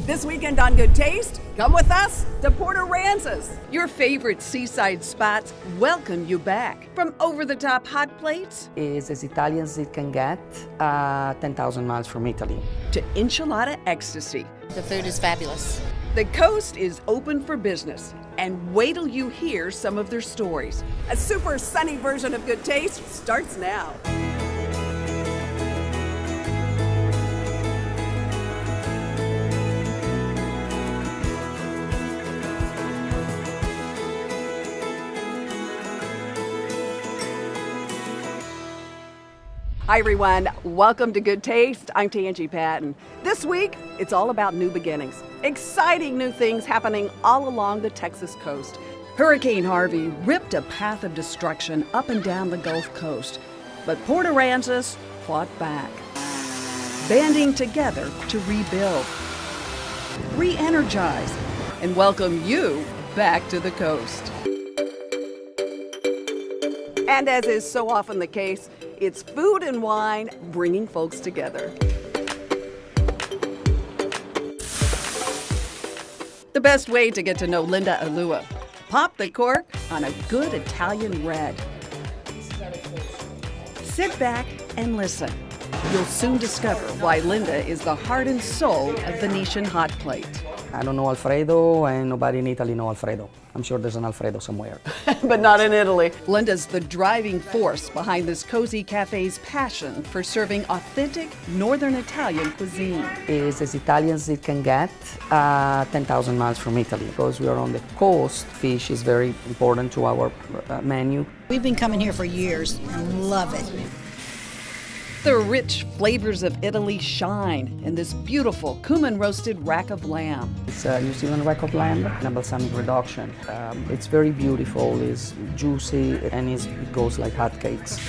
This weekend on Good Taste, come with us to Port Aransas. Your favorite seaside spots welcome you back. From over-the-top hot plates is as Italian as it can get, 10,000 miles from Italy. to enchilada ecstasy. The food is fabulous. The coast is open for business, and wait till you hear some of their stories. A super sunny version of Good Taste starts now. Hi everyone, welcome to Good Taste. I'm Tanji Patton. This week, it's all about new beginnings. Exciting new things happening all along the Texas coast. Hurricane Harvey ripped a path of destruction up and down the Gulf Coast, but Port Aransas fought back, banding together to rebuild, re-energize, and welcome you back to the coast. And as is so often the case, it's food and wine bringing folks together. The best way to get to know Linda Alua. Pop the cork on a good Italian red. Sit back and listen. You'll soon discover why Linda is the heart and soul of Venetian hot plate. I don't know Alfredo, and nobody in Italy know Alfredo. I'm sure there's an Alfredo somewhere. But not in Italy. Linda's the driving force behind this cozy cafe's passion for serving authentic Northern Italian cuisine. Is as Italian as it can get, 10,000 miles from Italy. Because we are on the coast, fish is very important to our menu. We've been coming here for years and love it. The rich flavors of Italy shine in this beautiful cumin-roasted rack of lamb. It's a New Zealand rack of lamb and a balsamic reduction. It's very beautiful, it's juicy, and it goes like hotcakes.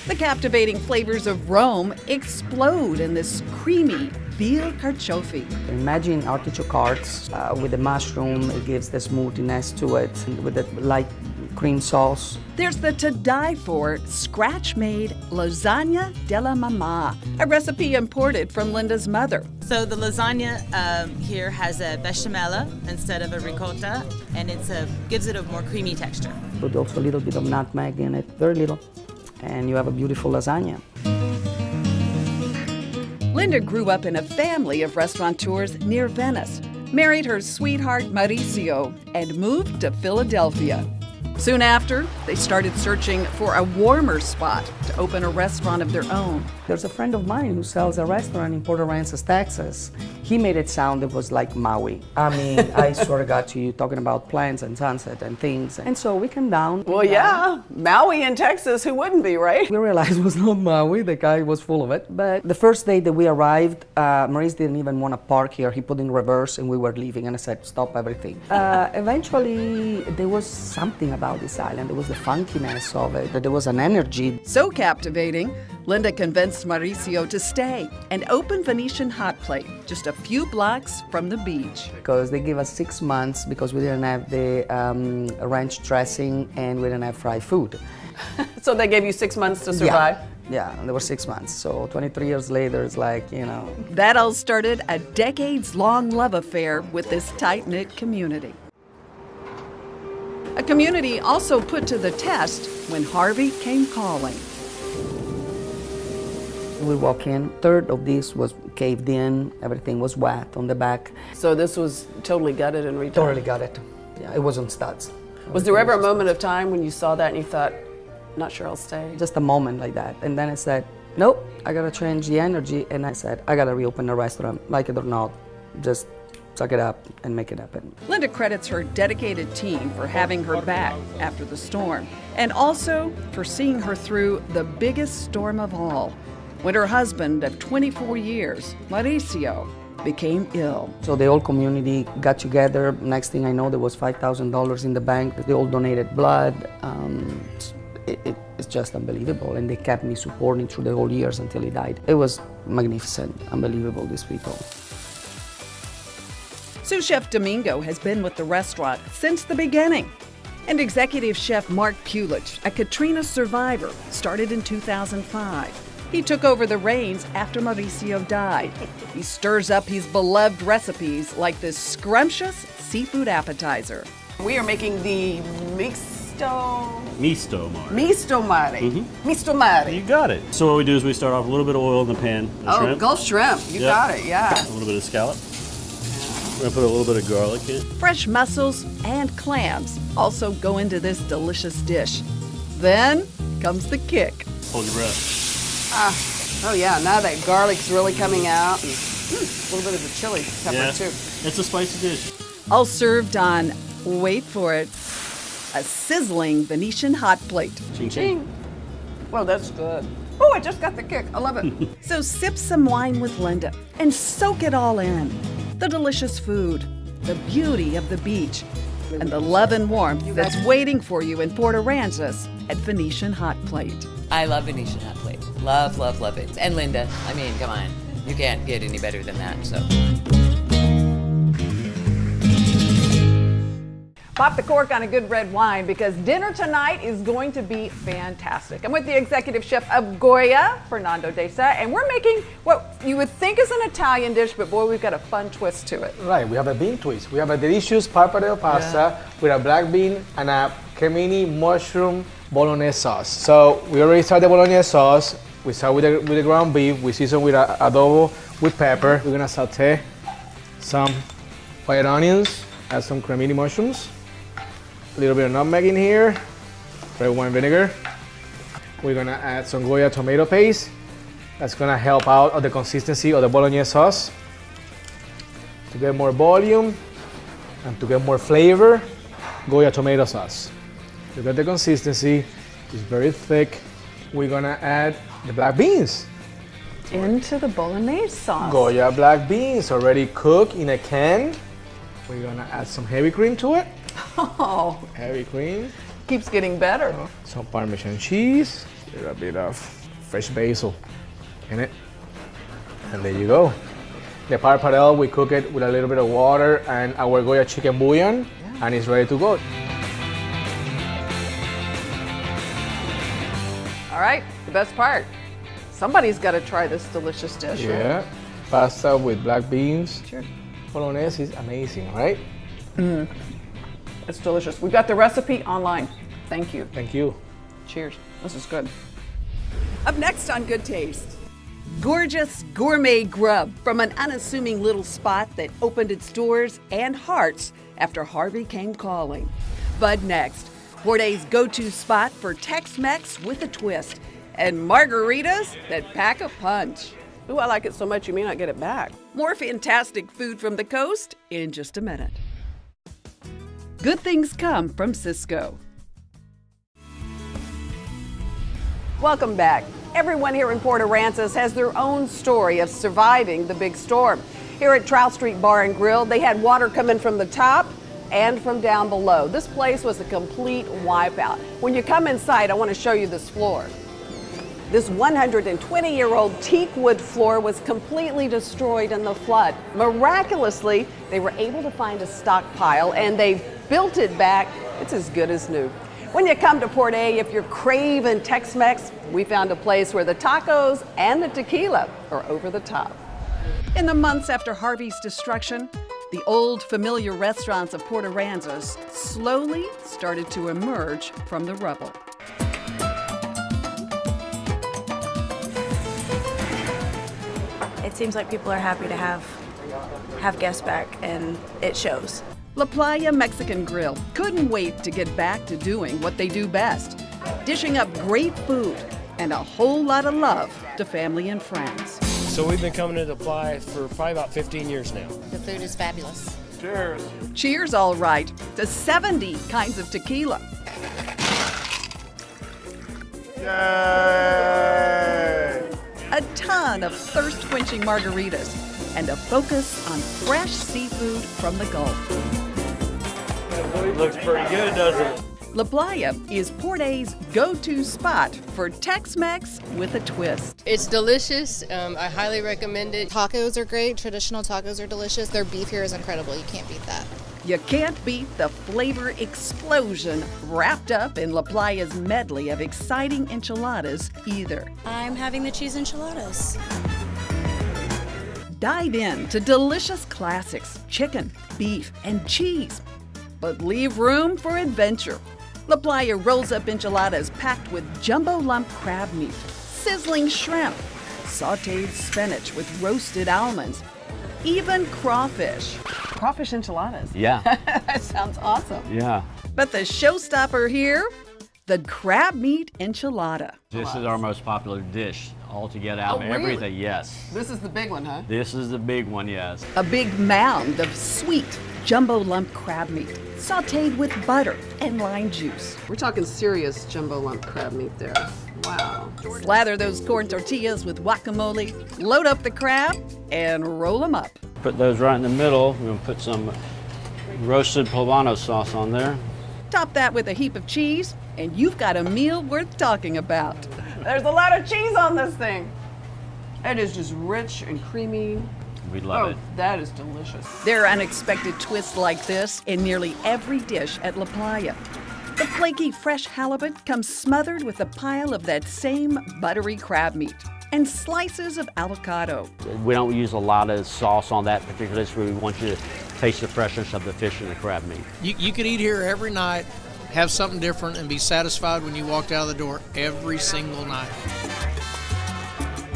The captivating flavors of Rome explode in this creamy veal carciofi. Imagine artichoke hearts with the mushroom. It gives the smoothiness to it, with the light cream sauce. There's the to-die-for scratch-made lasagna della mamma, a recipe imported from Linda's mother. So the lasagna here has a bechamel instead of a ricotta, and gives it a more creamy texture. Put also a little bit of nutmeg in it, very little, and you have a beautiful lasagna. Linda grew up in a family of restaurateurs near Venice, married her sweetheart Mauricio, and moved to Philadelphia. Soon after, they started searching for a warmer spot to open a restaurant of their own. There's a friend of mine who sells a restaurant in Port Aransas, Texas. He made it sound it was like Maui. I mean, I sort of got to you talking about plants and sunset and things. And so we came down. Well, yeah, Maui in Texas, who wouldn't be, right? We realized it was not Maui, the guy was full of it. But the first day that we arrived, Maurice didn't even want to park here. He put in reverse and we were leaving, and I said, stop everything. Eventually, there was something about this island. There was the funkiness of it, that there was an energy. So captivating, Linda convinced Mauricio to stay and open Venetian Hot Plate just a few blocks from the beach. Because they gave us 6 months because we didn't have the ranch dressing and we didn't have fried food. So they gave you 6 months to survive? Yeah, there were 6 months. So 23 years later, it's like, you know. That all started a decades-long love affair with this tight-knit community. A community also put to the test when Harvey came calling. We walk in, third of this was caved in, everything was wet on the back. So this was totally gutted and redone? Totally got it. Yeah, it was on studs. Was there ever a moment of time when you saw that and you thought, not sure I'll stay? Just a moment like that. And then I said, nope, I gotta change the energy. And I said, I gotta reopen the restaurant, like it or not. Just suck it up and make it happen. Linda credits her dedicated team for having her back after the storm, and also for seeing her through the biggest storm of all, when her husband of 24 years, Mauricio, became ill. So the whole community got together. Next thing I know, there was $5,000 in the bank. They all donated blood. It's just unbelievable. And they kept me supporting through the whole years until he died. It was magnificent, unbelievable, these people. Sous Chef Domingo has been with the restaurant since the beginning. And Executive Chef Mark Pulich, a Katrina survivor, started in 2005. He took over the reins after Mauricio died. He stirs up his beloved recipes like this scrumptious seafood appetizer. We are making the Misto mare. misto mare. Misto mare. You got it. So what we do is we start off with a little bit of oil in the pan. Oh, Shrimp. Gulf shrimp. You Yep. got it, yeah. A little bit of scallop. We're gonna put a little bit of garlic in. Fresh mussels and clams also go into this delicious dish. Then comes the kick. Hold your breath. Oh yeah, now that garlic's really coming out. And, a little bit of the chili pepper Yeah, too. it's a spicy dish. All served on, wait for it, a sizzling Venetian hot plate. Ching ching. Ding. Well, that's good. Oh, I just got the kick. I love it. So sip some wine with Linda and soak it all in. The delicious food, the beauty of the beach, and the love and warmth that's waiting for you in Port Aransas at Venetian Hot Plate. I love Venetian Hot Plate. Love, love, love it. And Linda, I mean, come on. You can't get any better than that, so. Pop the cork on a good red wine because dinner tonight is going to be fantastic. I'm with the executive chef of GOYA, Fernando Deza, and we're making what you would think is an Italian dish, but boy, we've got a fun twist to it. Right, we have a bean twist. We have a delicious pappardelle pasta with a black bean and a cremini mushroom bolognese sauce. So we already started the bolognese sauce. We start with the ground beef. We season with adobo with pepper. We're gonna saute some white onions, add some cremini mushrooms, a little bit of nutmeg in here, red wine vinegar. We're gonna add some GOYA tomato paste. That's gonna help out the consistency of the bolognese sauce. To get more volume and to get more flavor, GOYA tomato sauce. Look at the consistency, it's very thick. We're gonna add the black beans. Into the bolognese sauce. GOYA black beans already cooked in a can. We're gonna add some heavy cream to it. Oh, Heavy cream. keeps getting better. Some Parmesan cheese. A little bit of fresh basil in it. And there you go. The pappardelle, we cook it with a little bit of water and our GOYA chicken bouillon, and it's ready to go. All right, the best part. Somebody's got to try this delicious dish. right? Yeah, pasta with black beans. Sure. Bolognese is amazing, right? It's delicious. We've got the recipe online. Thank you. Thank you. Cheers. This is good. Up next on Good Taste, gorgeous gourmet grub from an unassuming little spot that opened its doors and hearts after Harvey came calling. But next, Port A's go-to spot for Tex-Mex with a twist and margaritas that pack a punch. Ooh, I like it so much you may not get it back. More fantastic food from the coast in just a minute. Good things come from Cisco. Welcome back. Everyone here in Port Aransas has their own story of surviving the big storm. Here at Trout Street Bar and Grill, they had water coming from the top and from down below. This place was a complete wipeout. When you come inside, I want to show you this floor. This 120-year-old teak wood floor was completely destroyed in the flood. Miraculously, they were able to find a stockpile and they built it back. It's as good as new. When you come to Port A, if you're craving Tex-Mex, we found a place where the tacos and the tequila are over the top. In the months after Harvey's destruction, the old familiar restaurants of Port Aransas slowly started to emerge from the rubble. It seems like people are happy to have guests back, and it shows. La Playa Mexican Grill couldn't wait to get back to doing what they do best, dishing up great food and a whole lot of love to family and friends. So we've been coming to the Playa for probably about 15 years now. The food is fabulous. Cheers. Cheers, all right, to 70 kinds of tequila. Yay! A ton of thirst-quenching margaritas, and a focus on fresh seafood from the Gulf. Looks pretty good, doesn't it? La Playa is Port A's go-to spot for Tex-Mex with a twist. It's delicious. I highly recommend it. Tacos are great. Traditional tacos are delicious. Their beef here is incredible. You can't beat that. You can't beat the flavor explosion wrapped up in La Playa's medley of exciting enchiladas either. I'm having the cheese enchiladas. Dive in to delicious classics, chicken, beef, and cheese. But leave room for adventure. La Playa rolls up enchiladas packed with jumbo lump crab meat, sizzling shrimp, sautéed spinach with roasted almonds, even crawfish. Crawfish enchiladas. Yeah. That sounds awesome. Yeah. But the showstopper here, the crab meat enchilada. This is our most popular dish altogether out of really? everything, yes. This is the big one, huh? This is the big one, yes. A big mound of sweet jumbo lump crab meat, sautéed with butter and lime juice. We're talking serious jumbo lump crab meat there. Wow. Slather those corn tortillas with guacamole, load up the crab, and roll them up. Put those right in the middle. We're gonna put some roasted poblano sauce on there. Top that with a heap of cheese, and you've got a meal worth talking about. There's a lot of cheese on this thing. It is just rich and creamy. We love it. That is delicious. There are unexpected twists like this in nearly every dish at La Playa. The flaky fresh halibut comes smothered with a pile of that same buttery crab meat and slices of avocado. We don't use a lot of sauce on that particular dish. We want you to taste the freshness of the fish and the crab meat. You could eat here every night, have something different, and be satisfied when you walked out of the door every single night.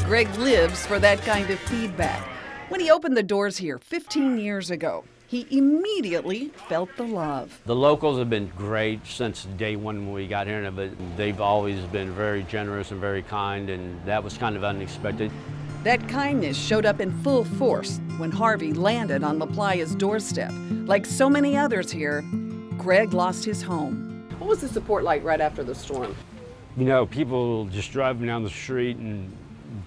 Greg lives for that kind of feedback. When he opened the doors here 15 years ago, he immediately felt the love. The locals have been great since day one when we got here, but they've always been very generous and very kind, and that was kind of unexpected. That kindness showed up in full force when Harvey landed on La Playa's doorstep. Like so many others here, Greg lost his home. What was the support like right after the storm? You know, people just driving down the street and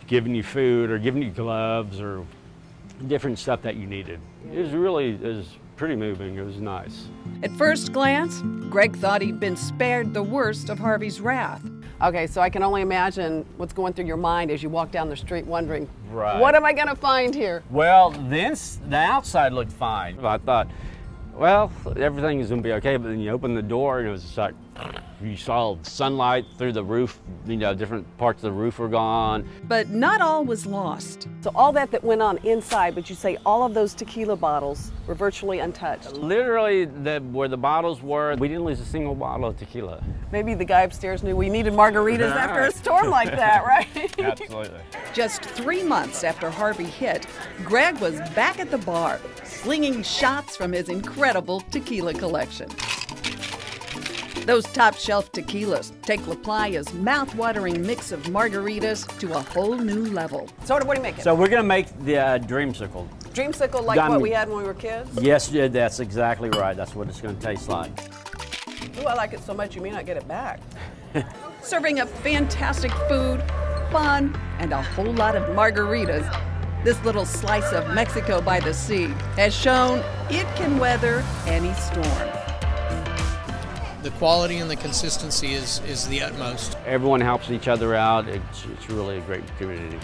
giving you food or giving you gloves or different stuff that you needed. It was pretty moving. It was nice. At first glance, Greg thought he'd been spared the worst of Harvey's wrath. Okay, so I can only imagine what's going through your mind as you walk down the street wondering, Right. What am I going to find here? Well, the outside looked fine. I thought, well, everything is going to be okay, but then you open the door and it was just like, you saw sunlight through the roof, you know, different parts of the roof were gone. But not all was lost. So all that went on inside, but you say all of those tequila bottles were virtually untouched. Literally, where the bottles were, we didn't lose a single bottle of tequila. Maybe the guy upstairs knew we needed margaritas after a storm like that, right? Absolutely. Just 3 months after Harvey hit, Greg was back at the bar, slinging shots from his incredible tequila collection. Those top-shelf tequilas take La Playa's mouth-watering mix of margaritas to a whole new level. So what are you making? So we're going to make the dreamsicle. Dreamsicle like what we had when we were kids? Yes, yeah, that's exactly right. That's what it's going to taste like. Ooh, I like it so much you may not get it back. Serving up fantastic food, fun, and a whole lot of margaritas, this little slice of Mexico by the sea has shown it can weather any storm. The quality and the consistency is the utmost. Everyone helps each other out. It's really a great community.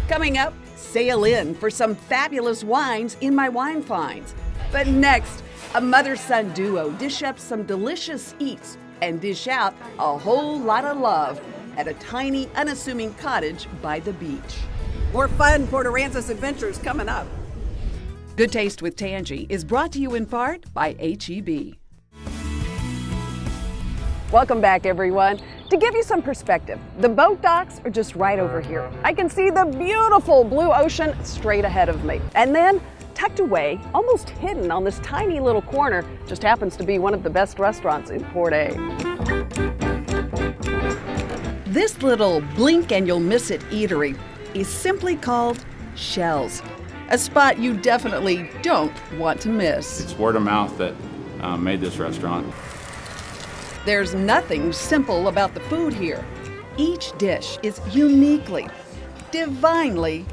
Coming up, sail in for some fabulous wines in my wine finds. But next, a mother-son duo dish up some delicious eats and dish out a whole lot of love at a tiny, unassuming cottage by the beach. More fun Port Aransas adventures coming up. Good Taste with Tanji is brought to you in part by H-E-B. Welcome back, everyone. To give you some perspective, the boat docks are just right over here. I can see the beautiful blue ocean straight ahead of me. And then, tucked away, almost hidden on this tiny little corner, just happens to be one of the best restaurants in Port A. This little blink and you'll miss it eatery is simply called Shells, a spot you definitely don't want to miss. It's word of mouth that made this restaurant. There's nothing simple about the food here. Each dish is uniquely, divinely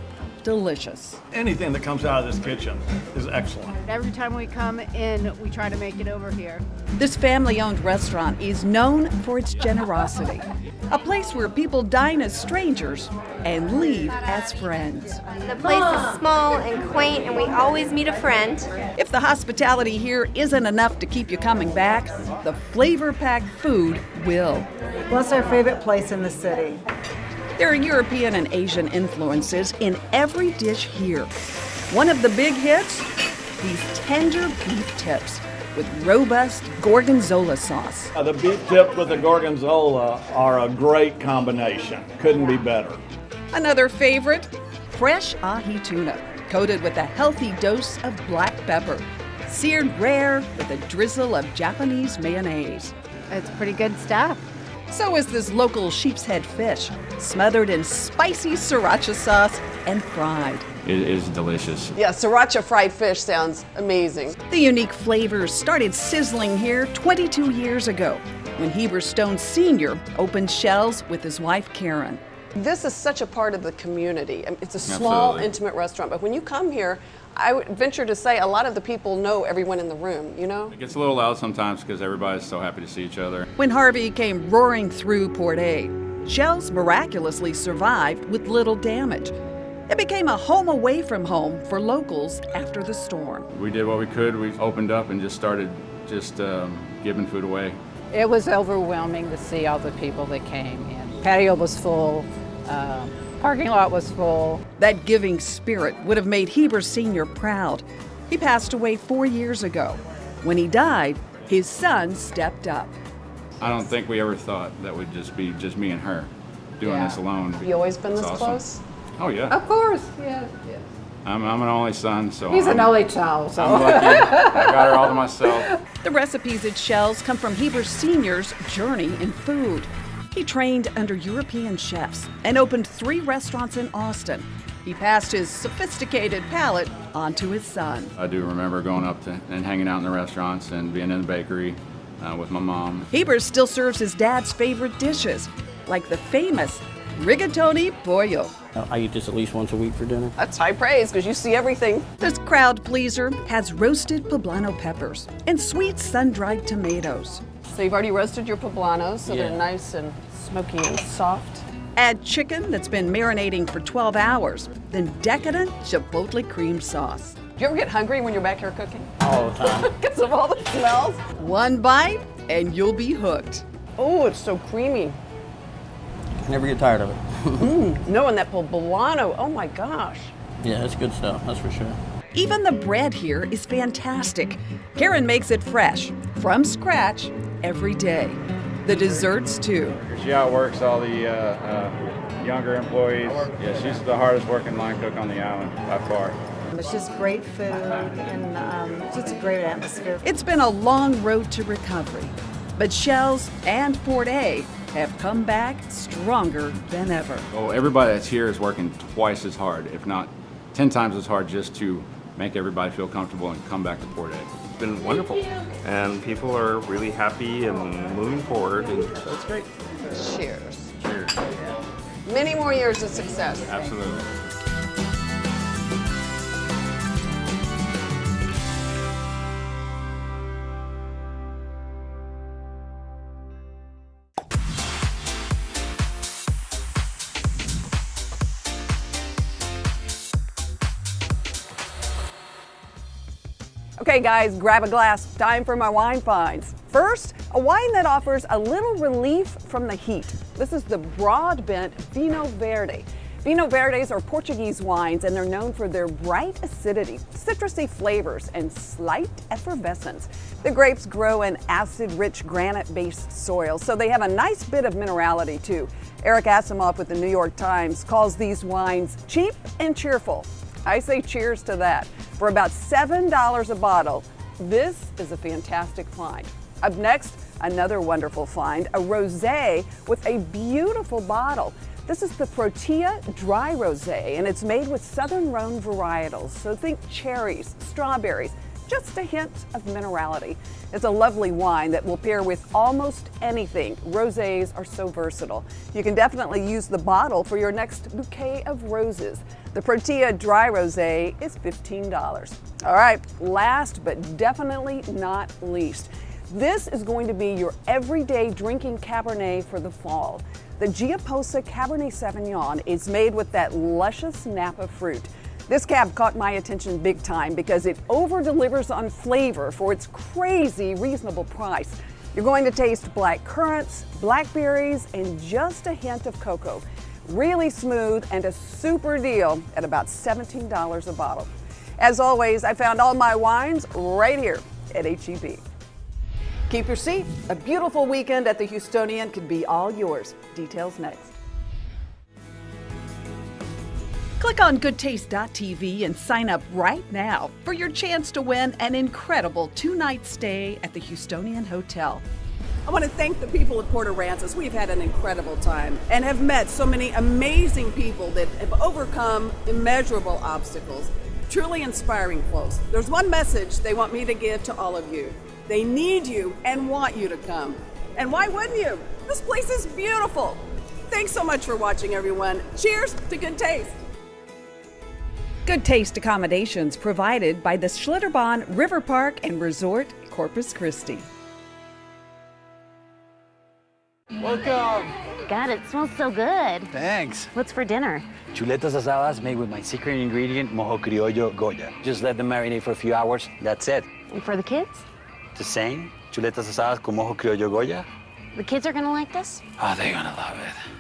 delicious. Anything that comes out of this kitchen is excellent. Every time we come in, we try to make it over here. This family-owned restaurant is known for its generosity. A place where people dine as strangers and leave as friends. The place is small and quaint, and we always meet a friend. If the hospitality here isn't enough to keep you coming back, the flavor-packed food will. Well, it's our favorite place in the city. There are European and Asian influences in every dish here. One of the big hits, these tender beef tips with robust gorgonzola sauce. The beef tip with the gorgonzola are a great combination. Couldn't be better. Another favorite, fresh ahi tuna, coated with a healthy dose of black pepper, seared rare with a drizzle of Japanese mayonnaise. It's pretty good stuff. So is this local sheep's head fish, smothered in spicy sriracha sauce and fried. It is delicious. Yeah, sriracha fried fish sounds amazing. The unique flavors started sizzling here 22 years ago when Heber Stone Sr. opened Shell's with his wife Karen. This is such a part of the community. It's a small, Absolutely. intimate restaurant, but when you come here, I would venture to say a lot of the people know everyone in the room, you know? It gets a little loud sometimes because everybody's so happy to see each other. When Harvey came roaring through Port A, Shell's miraculously survived with little damage. It became a home away from home for locals after the storm. We did what we could. We opened up and just started giving food away. It was overwhelming to see all the people that came in. Patio was full, parking lot was full. That giving spirit would have made Heber Sr. proud. He passed away 4 years ago. When he died, his son stepped up. I don't think we ever thought that would just be me and her doing this alone. Have you always been It's this awesome. close? Oh yeah. Of course, yes. I'm an only son, so He's an only child, so. I'm lucky. I got her all to myself. The recipes at Shell's come from Heber Sr.'s journey in food. He trained under European chefs and opened 3 restaurants in Austin. He passed his sophisticated palate on to his son. I do remember going up and hanging out in the restaurants and being in the bakery with my mom. Heber still serves his dad's favorite dishes, like the famous rigatoni pollo. I eat this at least once a week for dinner. That's high praise because you see everything. This crowd pleaser has roasted poblano peppers and sweet sun-dried tomatoes. So you've already roasted your poblanos, so Yeah. they're nice and smoky and soft. Add chicken that's been marinating for 12 hours, then decadent chipotle cream sauce. Do you ever get hungry when you're back here cooking? All the time. Because of all the smells? One bite and you'll be hooked. Oh, it's so creamy. Never get tired of it. No, and that poblano, oh my gosh. Yeah, it's good stuff, that's for sure. Even the bread here is fantastic. Karen makes it fresh, from scratch, every day. The desserts, too. She outworks all the younger employees. Yeah, she's the hardest working line cook on the island by far. It's just great food and just a great atmosphere. It's been a long road to recovery, but Shell's and Port A have come back stronger than ever. Oh, everybody that's here is working twice as hard, if not 10 times as hard, just to make everybody feel comfortable and come back to Port A. It's been wonderful, and people are really happy and moving forward, and that's great. Cheers. Cheers. Many more years of success. Absolutely. Okay, guys, grab a glass. Time for my wine finds. First, a wine that offers a little relief from the heat. This is the Broadbent Vinho Verde. Vinho Verdes are Portuguese wines, and they're known for their bright acidity, citrusy flavors, and slight effervescence. The grapes grow in acid-rich granite-based soil, so they have a nice bit of minerality, too. Eric Asimov with the New York Times calls these wines cheap and cheerful. I say cheers to that. For about $7 a bottle, this is a fantastic find. Up next, another wonderful find, a rosé with a beautiful bottle. This is the Protea Dry Rosé, and it's made with Southern Rhone varietals. So think cherries, strawberries, just a hint of minerality. It's a lovely wine that will pair with almost anything. Rosés are so versatile. You can definitely use the bottle for your next bouquet of roses. The Protea Dry Rosé is $15. All right, last but definitely not least, this is going to be your everyday drinking Cabernet for the fall. The Giaposa Cabernet Sauvignon is made with that luscious Napa fruit. This cab caught my attention big time because it over-delivers on flavor for its crazy reasonable price. You're going to taste black currants, blackberries, and just a hint of cocoa. Really smooth and a super deal at about $17 a bottle. As always, I found all my wines right here at HEB. Keep your seat. A beautiful weekend at the Houstonian could be all yours. Details next. Click on goodtaste.tv and sign up right now for your chance to win an incredible 2-night stay at the Houstonian Hotel. I want to thank the people of Port Aransas. We've had an incredible time and have met so many amazing people that have overcome immeasurable obstacles. Truly inspiring folks. There's one message they want me to give to all of you. They need you and want you to come. And why wouldn't you? This place is beautiful. Thanks so much for watching, everyone. Cheers to good taste. Good Taste accommodations provided by the Schlitterbahn River Park and Resort, Corpus Christi. Welcome. God, it smells so good. Thanks. What's for dinner? Chuletas asadas made with my secret ingredient, mojo criollo GOYA. Just let them marinate for a few hours. That's it. And for the kids? The same. Chuletas asadas con mojo criollo GOYA. The kids are gonna like this? Oh, they're gonna love it.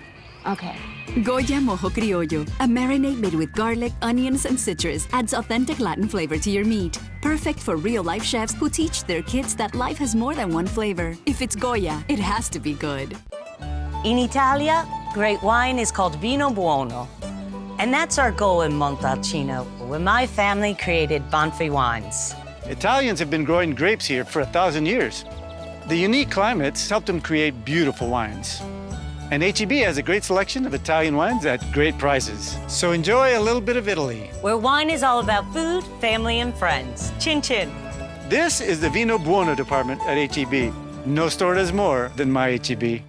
Okay. Goya Mojo Criollo, a marinade made with garlic, onions, and citrus, adds authentic Latin flavor to your meat. Perfect for real-life chefs who teach their kids that life has more than one flavor. If it's Goya, it has to be good. In Italia, great wine is called Vino Buono. And that's our goal in Montalcino, when my family created Banfi wines. Italians have been growing grapes here for 1,000 years. The unique climates helped them create beautiful wines. And HEB has a great selection of Italian wines at great prices. So enjoy a little bit of Italy. Where wine is all about food, family, and friends. Chin chin. This is the Vino Buono department at HEB. No store does more than my HEB.